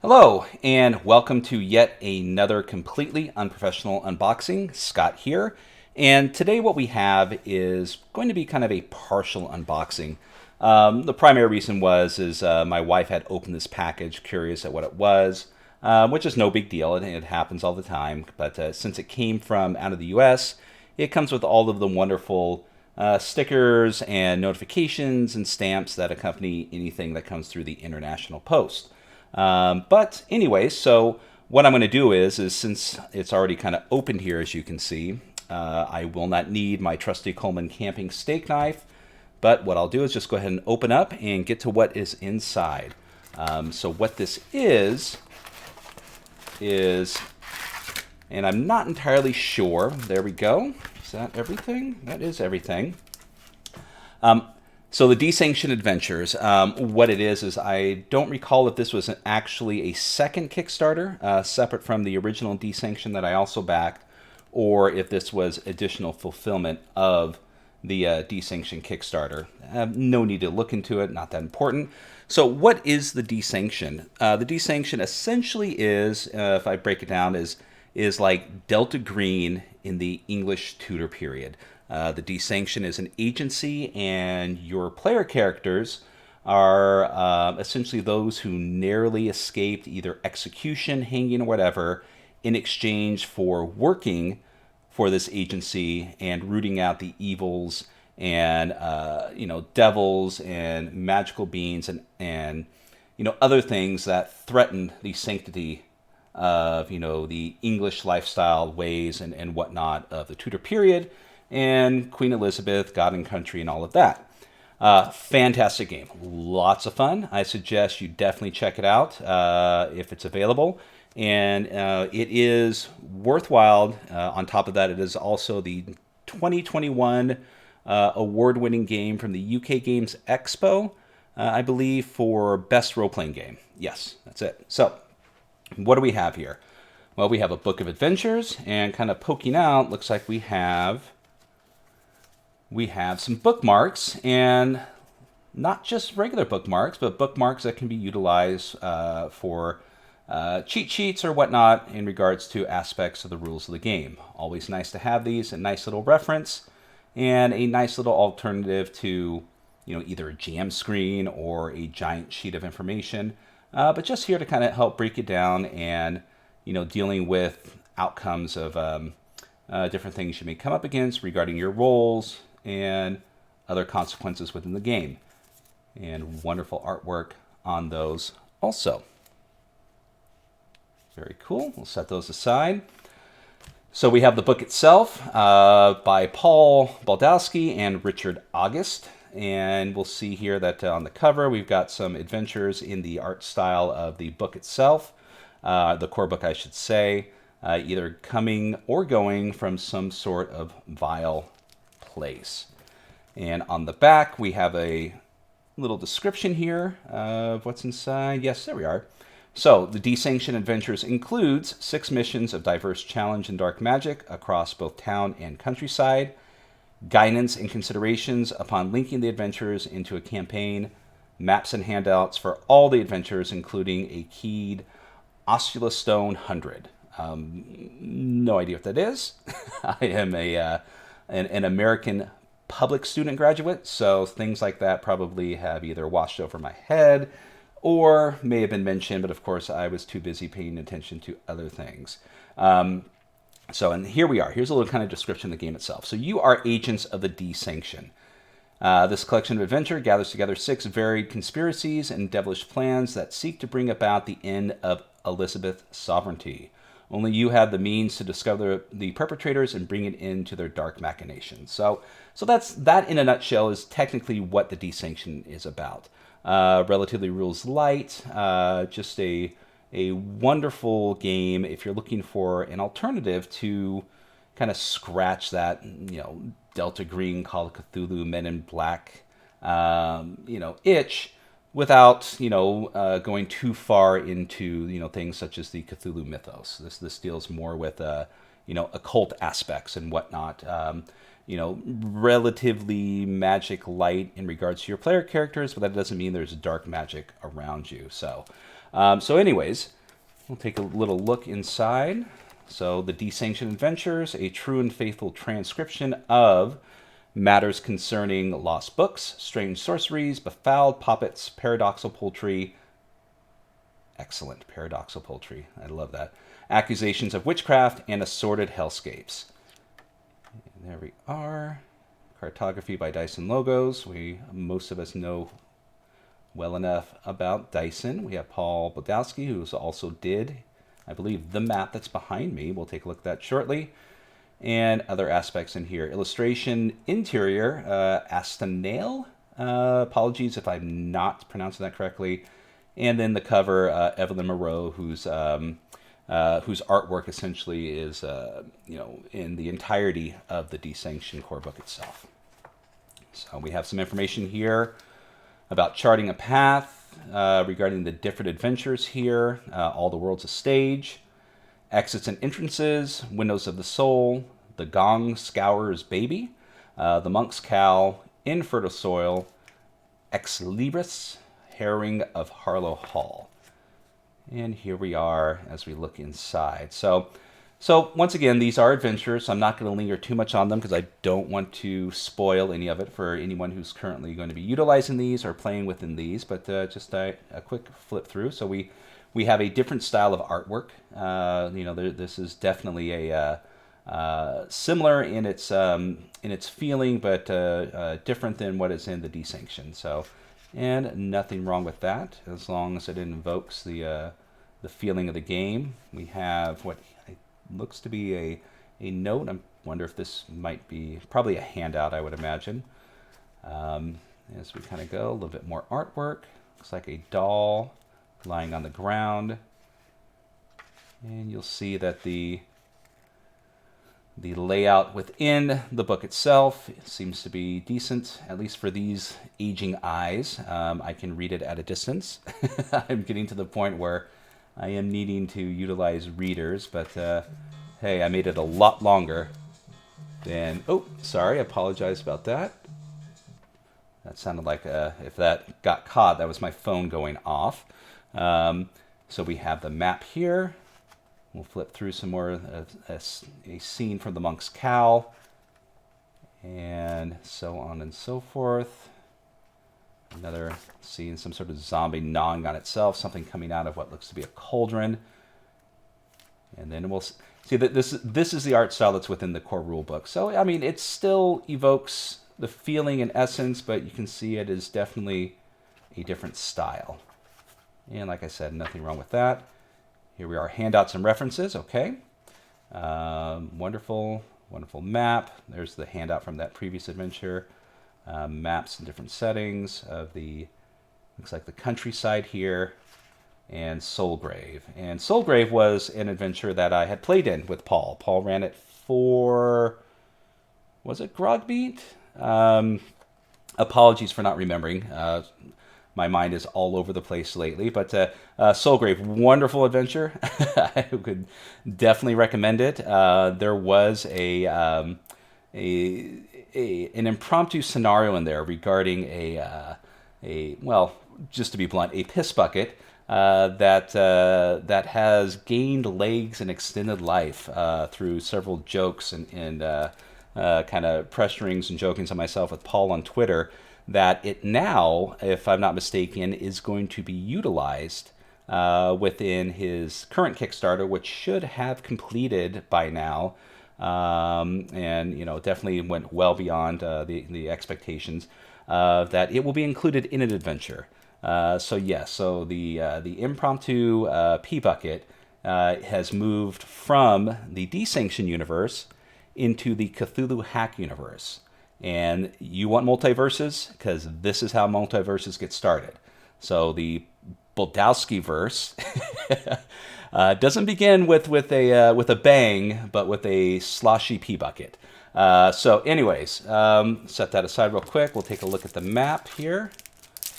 Hello, and welcome to yet another completely unprofessional unboxing. Scott here, and today what we have is going to be kind of a partial unboxing. The primary reason is my wife had opened this package, curious at what it was, which is no big deal. It happens all the time, but since it came from out of the U.S., it comes with all of the wonderful stickers and notifications and stamps that accompany anything that comes through the international post. But anyway, so what I'm going to do is since it's already kind of opened here, as you can see, I will not need my trusty Coleman camping steak knife. But what I'll do is just go ahead and open up and get to what is inside. So what this is, and I'm not entirely sure. There we go. Is that everything? That is everything. So the Dee Sanction Adventures, what it is I don't recall if this was actually a second Kickstarter, separate from the original Dee Sanction that I also backed, or if this was additional fulfillment of the Dee Sanction Kickstarter. No need to look into it, not that important. So what is the Dee Sanction? The Dee Sanction essentially is, if I break it down, is like Delta Green in the English Tudor period. The Dee Sanction is an agency, and your player characters are essentially those who narrowly escaped either execution, hanging, or whatever in exchange for working for this agency and rooting out the evils and devils and magical beings and other things that threaten the sanctity of the English lifestyle ways and whatnot of the Tudor period and Queen Elizabeth, God and Country, and all of that. Fantastic game. Lots of fun. I suggest you definitely check it out if it's available. And it is worthwhile. On top of that, it is also the 2021 award-winning game from the UK Games Expo, I believe, for Best Role-Playing Game. Yes, that's it. So, what do we have here? Well, we have a book of adventures, and kind of poking out, looks like we have some bookmarks, and not just regular bookmarks, but bookmarks that can be utilized for cheat sheets or whatnot in regards to aspects of the rules of the game. Always nice to have these, a nice little reference, and a nice little alternative to either a jam screen or a giant sheet of information. But just here to kind of help break it down and dealing with outcomes of different things you may come up against regarding your roles and other consequences within the game. And wonderful artwork on those also. Very cool. We'll set those aside. So we have the book itself by Paul Baldowski and Richard August. And we'll see here that on the cover we've got some adventures in the art style of the book itself. The core book, I should say, either coming or going from some sort of vile place. And on the back we have a little description here of what's inside. Yes, there we are. So the Dee Sanction Adventures includes 6 missions of diverse challenge and dark magic across both town and countryside, guidance and considerations upon linking the adventures into a campaign, maps and handouts for all the adventures, including a keyed Oscula Stone 100. No idea what that is. I am an American public student graduate, so things like that probably have either washed over my head or may have been mentioned, but of course I was too busy paying attention to other things. And here we are. Here's a little kind of description of the game itself. So you are agents of the Dee Sanction. This collection of adventure gathers together 6 varied conspiracies and devilish plans that seek to bring about the end of Elizabeth's sovereignty. Only you have the means to discover the perpetrators and bring it into their dark machinations. So that in a nutshell is technically what the Dee Sanction is about. Relatively rules light, just a wonderful game if you're looking for an alternative to kind of scratch that Delta Green, Call of Cthulhu, Men in Black itch without going too far into things such as the Cthulhu mythos. This deals more with occult aspects and whatnot. Relatively magic light in regards to your player characters, but that doesn't mean there's dark magic around you. So anyways, We'll take a little look inside. So the Dee Sanction Adventures, a true and faithful transcription of matters concerning lost books, strange sorceries, befouled poppets, paradoxal poultry. Excellent, paradoxal poultry. I love that. Accusations of witchcraft and assorted hellscapes. And there we are. Cartography by Dyson Logos. Most of us know well enough about Dyson. We have Paul Bodowski, who also did, I believe, the map that's behind me. We'll take a look at that shortly. And other aspects in here. Illustration, interior, Astanale. Apologies if I'm not pronouncing that correctly. And then the cover, Evelyn Moreau, whose artwork essentially is, in the entirety of the Dee Sanction core book itself. So we have some information here about charting a path, regarding the different adventures here, all the world's a stage, exits and entrances, windows of the soul, the gong scourer's baby, the monk's cow, infertile soil, ex libris, herring of Harlow Hall. And here we are as we look inside. So once again, these are adventures. I'm not going to linger too much on them because I don't want to spoil any of it for anyone who's currently going to be utilizing these or playing within these. But just a quick flip through. So we have a different style of artwork. This is definitely a similar in its feeling, but different than what is in the Dee Sanction. And nothing wrong with that, as long as it invokes the feeling of the game. We have what looks to be a note. I wonder if this might be probably a handout, I would imagine. As we kind of go, a little bit more artwork. Looks like a doll lying on the ground. And you'll see that the layout within the book itself seems to be decent, at least for these aging eyes. I can read it at a distance. I'm getting to the point where I am needing to utilize readers, but hey, I made it a lot longer than... Oh, sorry, I apologize about that. That sounded like, if that got caught, that was my phone going off. So we have the map here. We'll flip through some more, a scene from the monk's cow, and so on and so forth. Another scene, some sort of zombie gnawing on itself, something coming out of what looks to be a cauldron. And then we'll see that this is the art style that's within the core rule book. So, I mean, it still evokes the feeling and essence, but you can see it is definitely a different style. And like I said, nothing wrong with that. Here we are, handouts and references, okay. Wonderful, wonderful map. There's the handout from that previous adventure. Maps in different settings of looks like the countryside here, and Soulgrave. And Soulgrave was an adventure that I had played in with Paul. Paul ran it for, was it Grogbeat? Apologies for not remembering. My mind is all over the place lately, but Soulgrave, wonderful adventure. I would definitely recommend it. There was an impromptu scenario in there regarding well, just to be blunt, a piss bucket that has gained legs and extended life through several jokes and kind of pressurings and jokings on myself with Paul on Twitter. That it now, if I'm not mistaken, is going to be utilized within his current Kickstarter, which should have completed by now, and definitely went well beyond the expectations that it will be included in an adventure. So the impromptu pee bucket has moved from the Dee Sanction universe into the Cthulhu Hack universe. And you want multiverses? Because this is how multiverses get started. So the Bodowski verse doesn't begin with a bang, but with a sloshy pee bucket. So anyways, set that aside real quick. We'll take a look at the map here.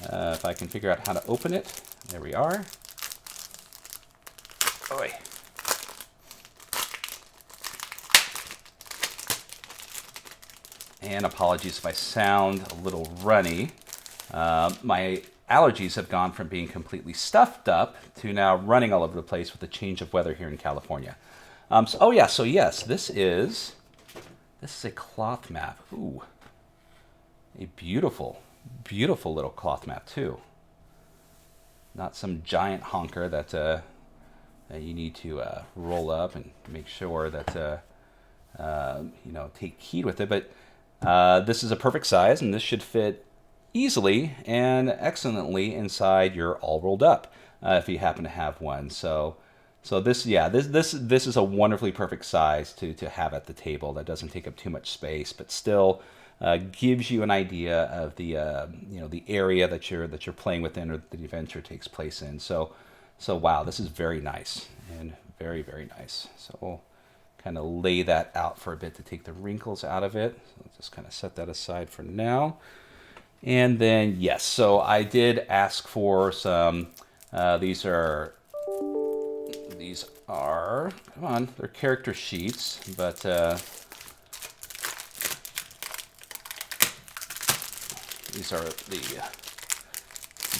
If I can figure out how to open it. There we are. Oy. And apologies if I sound a little runny. My allergies have gone from being completely stuffed up to now running all over the place with the change of weather here in California. So yes, this is a cloth map. Ooh, a beautiful, beautiful little cloth map too. Not some giant honker that you need to roll up and make sure that take heed with it. But this is a perfect size, and this should fit easily and excellently inside your all rolled up if you happen to have one. So this is a wonderfully perfect size to have at the table that doesn't take up too much space, but still gives you an idea of the the area that you're playing within or that the adventure takes place in. So wow, this is very nice and very, very nice. So we'll kind of lay that out for a bit to take the wrinkles out of it. So let's just kind of set that aside for now. And then, yes, so I did ask for some, these are, come on, they're character sheets, but these are the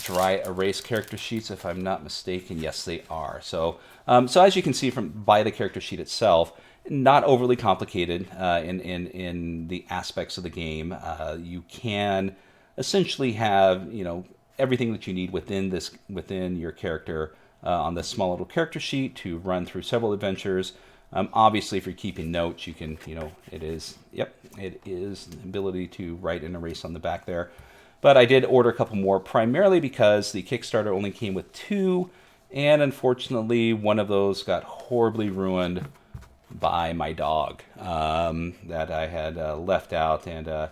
dry erase character sheets, if I'm not mistaken. Yes, they are. So as you can see by the character sheet itself, not overly complicated in the aspects of the game. You can essentially have everything that you need within your character on this small little character sheet to run through several adventures. Obviously, if you're keeping notes, you can it is the ability to write and erase on the back there. But I did order a couple more, primarily because the Kickstarter only came with 2, and unfortunately one of those got horribly ruined by my dog that I had left out, and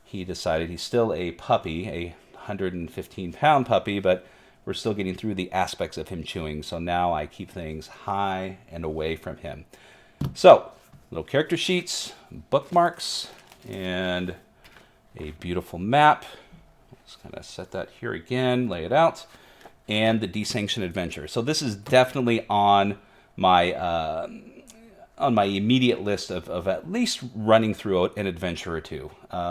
he decided, he's still a puppy, a 115-pound puppy, but we're still getting through the aspects of him chewing, so now I keep things high and away from him. So, little character sheets, bookmarks, and a beautiful map. Let's kind of set that here again, lay it out, and the Dee Sanction Adventures. So this is definitely on my immediate list of at least running through an adventure or two,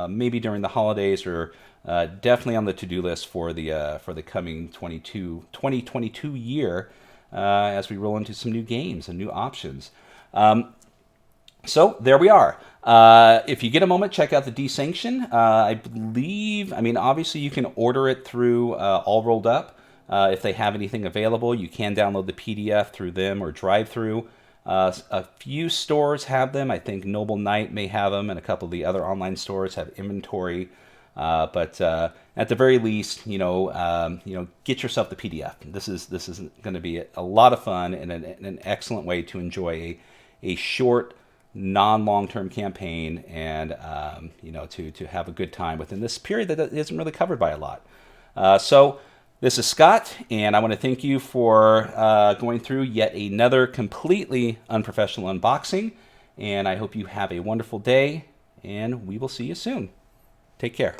maybe during the holidays, or definitely on the to-do list for the coming 2022 year as we roll into some new games and new options. So there we are. If you get a moment, check out the Dee Sanction. Obviously you can order it through All Rolled Up. If they have anything available, you can download the PDF through them or drive-through. A few stores have them. I think Noble Knight may have them, and a couple of the other online stores have inventory. But at the very least, get yourself the PDF. This is going to be a lot of fun and an excellent way to enjoy a short, non-long-term campaign, and to have a good time within this period that isn't really covered by a lot. So this is Scott, and I want to thank you for going through yet another completely unprofessional unboxing, and I hope you have a wonderful day, and we will see you soon. Take care.